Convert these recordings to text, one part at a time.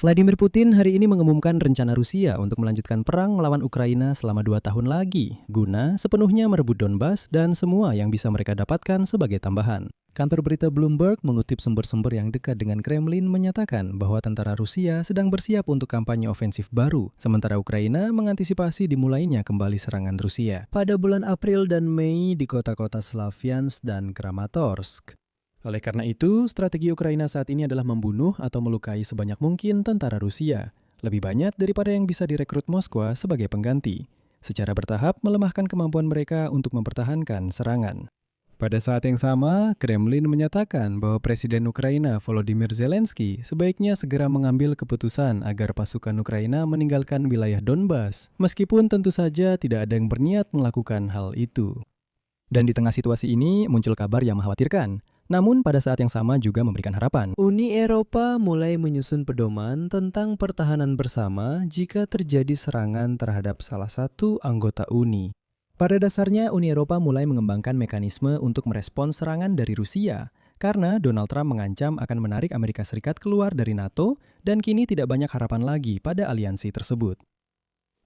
Vladimir Putin hari ini mengumumkan rencana Rusia untuk melanjutkan perang melawan Ukraina selama 2 tahun lagi, guna sepenuhnya merebut Donbas dan semua yang bisa mereka dapatkan sebagai tambahan. Kantor berita Bloomberg mengutip sumber-sumber yang dekat dengan Kremlin menyatakan bahwa tentara Rusia sedang bersiap untuk kampanye ofensif baru, sementara Ukraina mengantisipasi dimulainya kembali serangan Rusia pada bulan April dan Mei di kota-kota Slavyansk dan Kramatorsk. Oleh karena itu, strategi Ukraina saat ini adalah membunuh atau melukai sebanyak mungkin tentara Rusia, lebih banyak daripada yang bisa direkrut Moskwa sebagai pengganti, secara bertahap melemahkan kemampuan mereka untuk mempertahankan serangan. Pada saat yang sama, Kremlin menyatakan bahwa Presiden Ukraina Volodymyr Zelensky sebaiknya segera mengambil keputusan agar pasukan Ukraina meninggalkan wilayah Donbas, meskipun tentu saja tidak ada yang berniat melakukan hal itu. Dan di tengah situasi ini muncul kabar yang mengkhawatirkan. Namun pada saat yang sama juga memberikan harapan. Uni Eropa mulai menyusun pedoman tentang pertahanan bersama jika terjadi serangan terhadap salah satu anggota Uni. Pada dasarnya Uni Eropa mulai mengembangkan mekanisme untuk merespons serangan dari Rusia, karena Donald Trump mengancam akan menarik Amerika Serikat keluar dari NATO dan kini tidak banyak harapan lagi pada aliansi tersebut.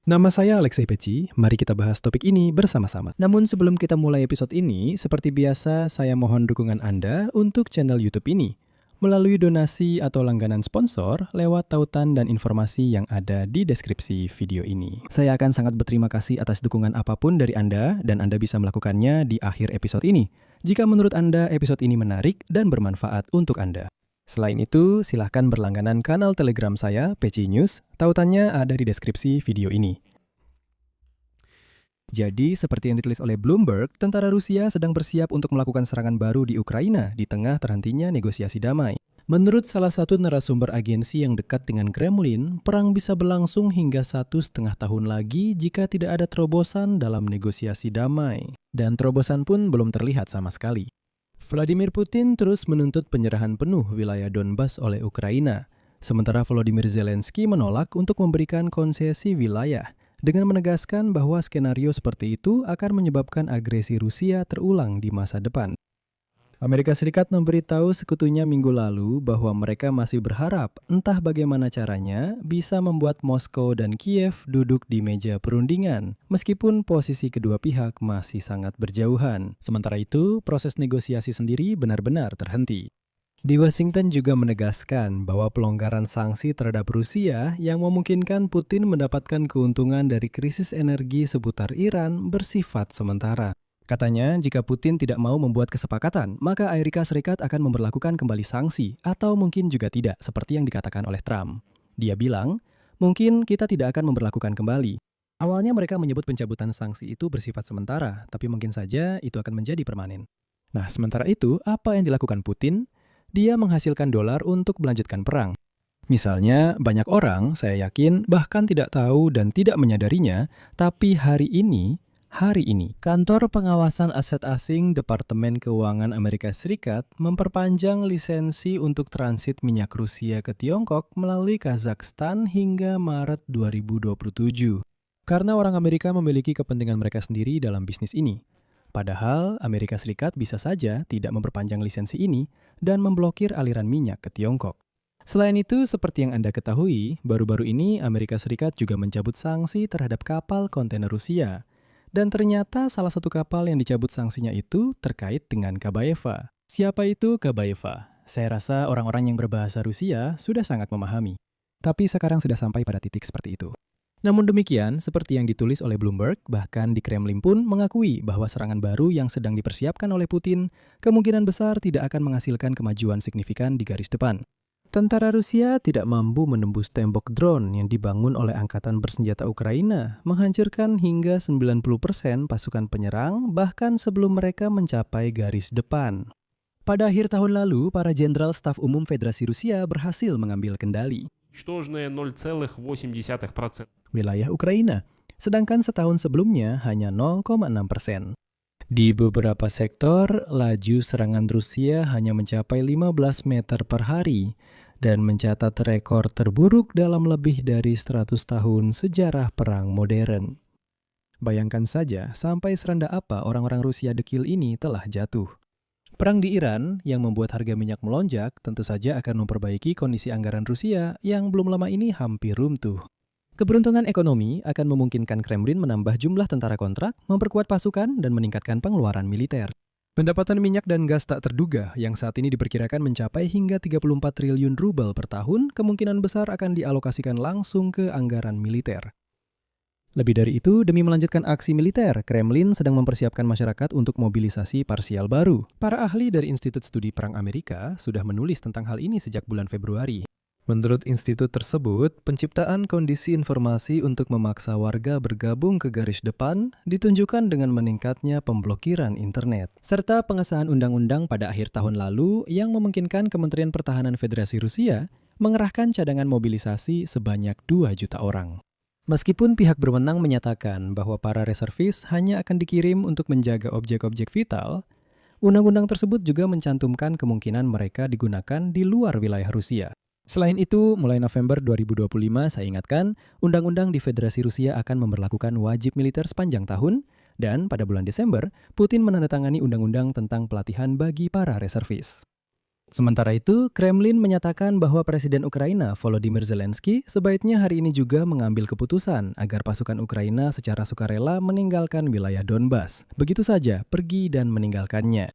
Nama saya Alexei Peci, mari kita bahas topik ini bersama-sama. Namun sebelum kita mulai episode ini, seperti biasa saya mohon dukungan Anda untuk channel YouTube ini, melalui donasi atau langganan sponsor lewat tautan dan informasi yang ada di deskripsi video ini. Saya akan sangat berterima kasih atas dukungan apapun dari Anda, dan Anda bisa melakukannya di akhir episode ini, jika menurut Anda episode ini menarik dan bermanfaat untuk Anda. Selain itu, silahkan berlangganan kanal Telegram saya, Peci News. Tautannya ada di deskripsi video ini. Jadi, seperti yang ditulis oleh Bloomberg, tentara Rusia sedang bersiap untuk melakukan serangan baru di Ukraina di tengah terhentinya negosiasi damai. Menurut salah satu narasumber agensi yang dekat dengan Kremlin, perang bisa berlangsung hingga 1,5 tahun lagi jika tidak ada terobosan dalam negosiasi damai. Dan terobosan pun belum terlihat sama sekali. Vladimir Putin terus menuntut penyerahan penuh wilayah Donbas oleh Ukraina, sementara Volodymyr Zelensky menolak untuk memberikan konsesi wilayah, dengan menegaskan bahwa skenario seperti itu akan menyebabkan agresi Rusia terulang di masa depan. Amerika Serikat memberitahu sekutunya minggu lalu bahwa mereka masih berharap entah bagaimana caranya bisa membuat Moskow dan Kiev duduk di meja perundingan, meskipun posisi kedua pihak masih sangat berjauhan. Sementara itu, proses negosiasi sendiri benar-benar terhenti. Di Washington juga menegaskan bahwa pelonggaran sanksi terhadap Rusia yang memungkinkan Putin mendapatkan keuntungan dari krisis energi seputar Iran bersifat sementara. Katanya, jika Putin tidak mau membuat kesepakatan, maka Amerika Serikat akan memberlakukan kembali sanksi, atau mungkin juga tidak, seperti yang dikatakan oleh Trump. Dia bilang, mungkin kita tidak akan memberlakukan kembali. Awalnya mereka menyebut pencabutan sanksi itu bersifat sementara, tapi mungkin saja itu akan menjadi permanen. Nah, sementara itu, apa yang dilakukan Putin? Dia menghasilkan dolar untuk melanjutkan perang. Misalnya, banyak orang, saya yakin, bahkan tidak tahu dan tidak menyadarinya, tapi hari ini, Kantor Pengawasan Aset Asing Departemen Keuangan Amerika Serikat memperpanjang lisensi untuk transit minyak Rusia ke Tiongkok melalui Kazakhstan hingga Maret 2027. Karena orang Amerika memiliki kepentingan mereka sendiri dalam bisnis ini. Padahal, Amerika Serikat bisa saja tidak memperpanjang lisensi ini dan memblokir aliran minyak ke Tiongkok. Selain itu, seperti yang Anda ketahui, baru-baru ini Amerika Serikat juga mencabut sanksi terhadap kapal kontainer Rusia. Dan ternyata salah satu kapal yang dicabut sanksinya itu terkait dengan Kabaeva. Siapa itu Kabaeva? Saya rasa orang-orang yang berbahasa Rusia sudah sangat memahami. Tapi sekarang sudah sampai pada titik seperti itu. Namun demikian, seperti yang ditulis oleh Bloomberg, bahkan di Kremlin pun mengakui bahwa serangan baru yang sedang dipersiapkan oleh Putin kemungkinan besar tidak akan menghasilkan kemajuan signifikan di garis depan. Tentara Rusia tidak mampu menembus tembok drone yang dibangun oleh Angkatan Bersenjata Ukraina, menghancurkan hingga 90% pasukan penyerang bahkan sebelum mereka mencapai garis depan. Pada akhir tahun lalu, para jenderal staf umum Federasi Rusia berhasil mengambil kendali wilayah Ukraina, sedangkan setahun sebelumnya hanya 0,6%. Di beberapa sektor, laju serangan Rusia hanya mencapai 15 meter per hari dan mencatat rekor terburuk dalam lebih dari 100 tahun sejarah perang modern. Bayangkan saja sampai serendah apa orang-orang Rusia dekil ini telah jatuh. Perang di Iran yang membuat harga minyak melonjak tentu saja akan memperbaiki kondisi anggaran Rusia yang belum lama ini hampir runtuh. Keberuntungan ekonomi akan memungkinkan Kremlin menambah jumlah tentara kontrak, memperkuat pasukan, dan meningkatkan pengeluaran militer. Pendapatan minyak dan gas tak terduga yang saat ini diperkirakan mencapai hingga 34 triliun rubel per tahun kemungkinan besar akan dialokasikan langsung ke anggaran militer. Lebih dari itu, demi melanjutkan aksi militer, Kremlin sedang mempersiapkan masyarakat untuk mobilisasi parsial baru. Para ahli dari Institut Studi Perang Amerika sudah menulis tentang hal ini sejak bulan Februari. Menurut institut tersebut, penciptaan kondisi informasi untuk memaksa warga bergabung ke garis depan ditunjukkan dengan meningkatnya pemblokiran internet, serta pengesahan undang-undang pada akhir tahun lalu yang memungkinkan Kementerian Pertahanan Federasi Rusia mengerahkan cadangan mobilisasi sebanyak 2 juta orang. Meskipun pihak berwenang menyatakan bahwa para reservis hanya akan dikirim untuk menjaga objek-objek vital, undang-undang tersebut juga mencantumkan kemungkinan mereka digunakan di luar wilayah Rusia. Selain itu, mulai November 2025, saya ingatkan, undang-undang di Federasi Rusia akan memberlakukan wajib militer sepanjang tahun, dan pada bulan Desember, Putin menandatangani undang-undang tentang pelatihan bagi para reservis. Sementara itu, Kremlin menyatakan bahwa Presiden Ukraina Volodymyr Zelensky sebaiknya hari ini juga mengambil keputusan agar pasukan Ukraina secara sukarela meninggalkan wilayah Donbas. Begitu saja, pergi dan meninggalkannya.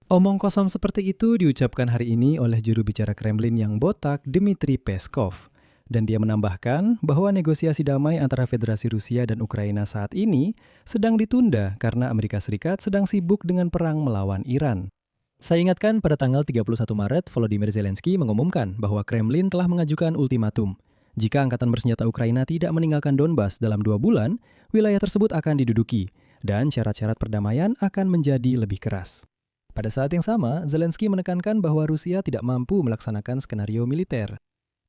Omong kosong seperti itu diucapkan hari ini oleh juru bicara Kremlin yang botak, Dmitry Peskov. Dan dia menambahkan bahwa negosiasi damai antara Federasi Rusia dan Ukraina saat ini sedang ditunda karena Amerika Serikat sedang sibuk dengan perang melawan Iran. Saya ingatkan pada tanggal 31 Maret, Volodymyr Zelensky mengumumkan bahwa Kremlin telah mengajukan ultimatum. Jika angkatan bersenjata Ukraina tidak meninggalkan Donbas dalam 2 bulan, wilayah tersebut akan diduduki, dan syarat-syarat perdamaian akan menjadi lebih keras. Pada saat yang sama, Zelensky menekankan bahwa Rusia tidak mampu melaksanakan skenario militer.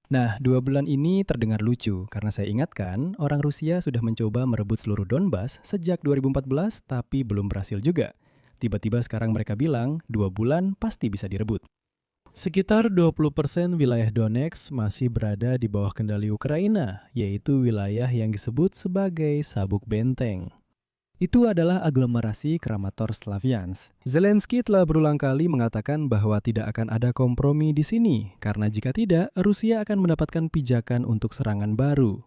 Nah, 2 bulan ini terdengar lucu karena saya ingatkan orang Rusia sudah mencoba merebut seluruh Donbas sejak 2014 tapi belum berhasil juga. Tiba-tiba sekarang mereka bilang 2 bulan pasti bisa direbut. Sekitar 20% wilayah Donetsk masih berada di bawah kendali Ukraina, yaitu wilayah yang disebut sebagai Sabuk Benteng. Itu adalah aglomerasi Kramatorsk-Slaviansk. Zelensky telah berulang kali mengatakan bahwa tidak akan ada kompromi di sini, karena jika tidak, Rusia akan mendapatkan pijakan untuk serangan baru.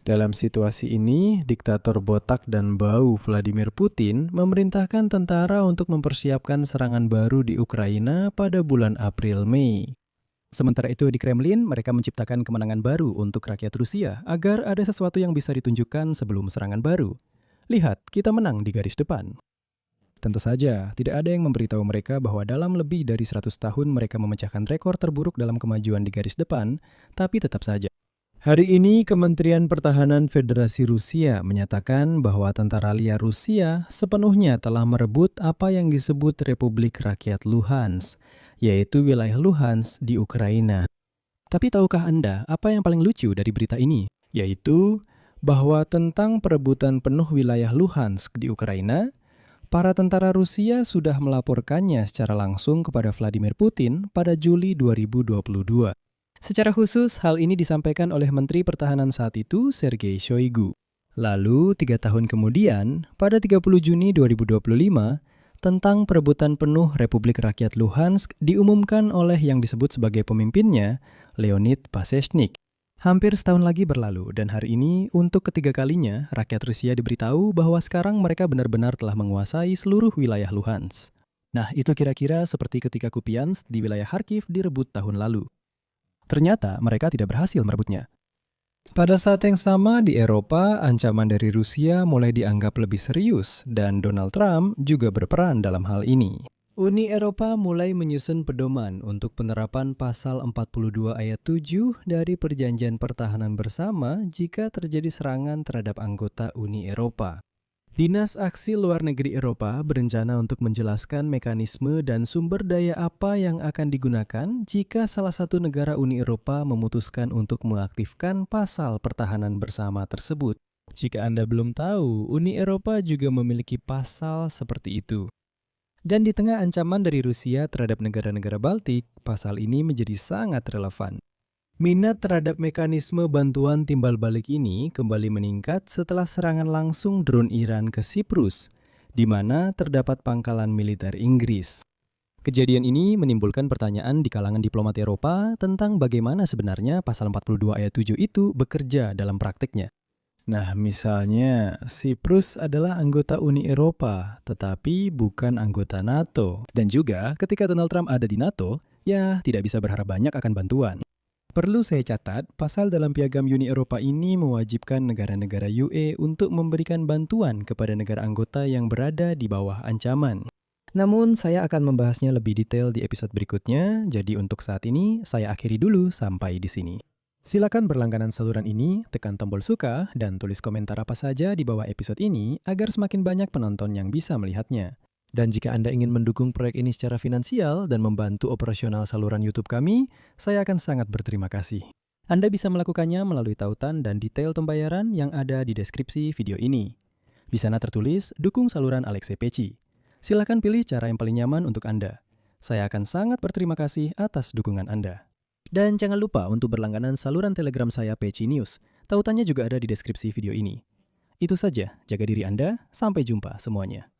Dalam situasi ini, diktator botak dan bau Vladimir Putin memerintahkan tentara untuk mempersiapkan serangan baru di Ukraina pada bulan April-Mei. Sementara itu di Kremlin, mereka menciptakan kemenangan baru untuk rakyat Rusia agar ada sesuatu yang bisa ditunjukkan sebelum serangan baru. Lihat, kita menang di garis depan. Tentu saja, tidak ada yang memberitahu mereka bahwa dalam lebih dari 100 tahun mereka memecahkan rekor terburuk dalam kemajuan di garis depan, tapi tetap saja. Hari ini, Kementerian Pertahanan Federasi Rusia menyatakan bahwa tentara liar Rusia sepenuhnya telah merebut apa yang disebut Republik Rakyat Luhansk, yaitu wilayah Luhansk di Ukraina. Tapi tahukah Anda apa yang paling lucu dari berita ini? Yaitu bahwa tentang perebutan penuh wilayah Luhansk di Ukraina, para tentara Rusia sudah melaporkannya secara langsung kepada Vladimir Putin pada Juli 2022. Secara khusus, hal ini disampaikan oleh Menteri Pertahanan saat itu, Sergei Shoigu. Lalu, 3 tahun kemudian, pada 30 Juni 2025, tentang perebutan penuh Republik Rakyat Luhansk diumumkan oleh yang disebut sebagai pemimpinnya, Leonid Pasechnik. Hampir setahun lagi berlalu, dan hari ini, untuk ketiga kalinya, rakyat Rusia diberitahu bahwa sekarang mereka benar-benar telah menguasai seluruh wilayah Luhansk. Nah, itu kira-kira seperti ketika Kupiansk di wilayah Kharkiv direbut tahun lalu. Ternyata, mereka tidak berhasil merebutnya. Pada saat yang sama, di Eropa, ancaman dari Rusia mulai dianggap lebih serius, dan Donald Trump juga berperan dalam hal ini. Uni Eropa mulai menyusun pedoman untuk penerapan pasal 42 ayat 7 dari Perjanjian Pertahanan Bersama jika terjadi serangan terhadap anggota Uni Eropa. Dinas Aksi Luar Negeri Eropa berencana untuk menjelaskan mekanisme dan sumber daya apa yang akan digunakan jika salah satu negara Uni Eropa memutuskan untuk mengaktifkan pasal pertahanan bersama tersebut. Jika Anda belum tahu, Uni Eropa juga memiliki pasal seperti itu. Dan di tengah ancaman dari Rusia terhadap negara-negara Baltik, pasal ini menjadi sangat relevan. Minat terhadap mekanisme bantuan timbal balik ini kembali meningkat setelah serangan langsung drone Iran ke Siprus, di mana terdapat pangkalan militer Inggris. Kejadian ini menimbulkan pertanyaan di kalangan diplomat Eropa tentang bagaimana sebenarnya pasal 42 ayat 7 itu bekerja dalam praktiknya. Nah, misalnya, Siprus adalah anggota Uni Eropa, tetapi bukan anggota NATO. Dan juga, ketika Donald Trump ada di NATO, ya tidak bisa berharap banyak akan bantuan. Perlu saya catat, pasal dalam piagam Uni Eropa ini mewajibkan negara-negara UE untuk memberikan bantuan kepada negara anggota yang berada di bawah ancaman. Namun, saya akan membahasnya lebih detail di episode berikutnya, jadi untuk saat ini, saya akhiri dulu sampai di sini. Silakan berlangganan saluran ini, tekan tombol suka, dan tulis komentar apa saja di bawah episode ini agar semakin banyak penonton yang bisa melihatnya. Dan jika Anda ingin mendukung proyek ini secara finansial dan membantu operasional saluran YouTube kami, saya akan sangat berterima kasih. Anda bisa melakukannya melalui tautan dan detail pembayaran yang ada di deskripsi video ini. Di sana tertulis, dukung saluran Alexei Peci. Silakan pilih cara yang paling nyaman untuk Anda. Saya akan sangat berterima kasih atas dukungan Anda. Dan jangan lupa untuk berlangganan saluran Telegram saya Peci News. Tautannya juga ada di deskripsi video ini. Itu saja, jaga diri Anda, sampai jumpa semuanya.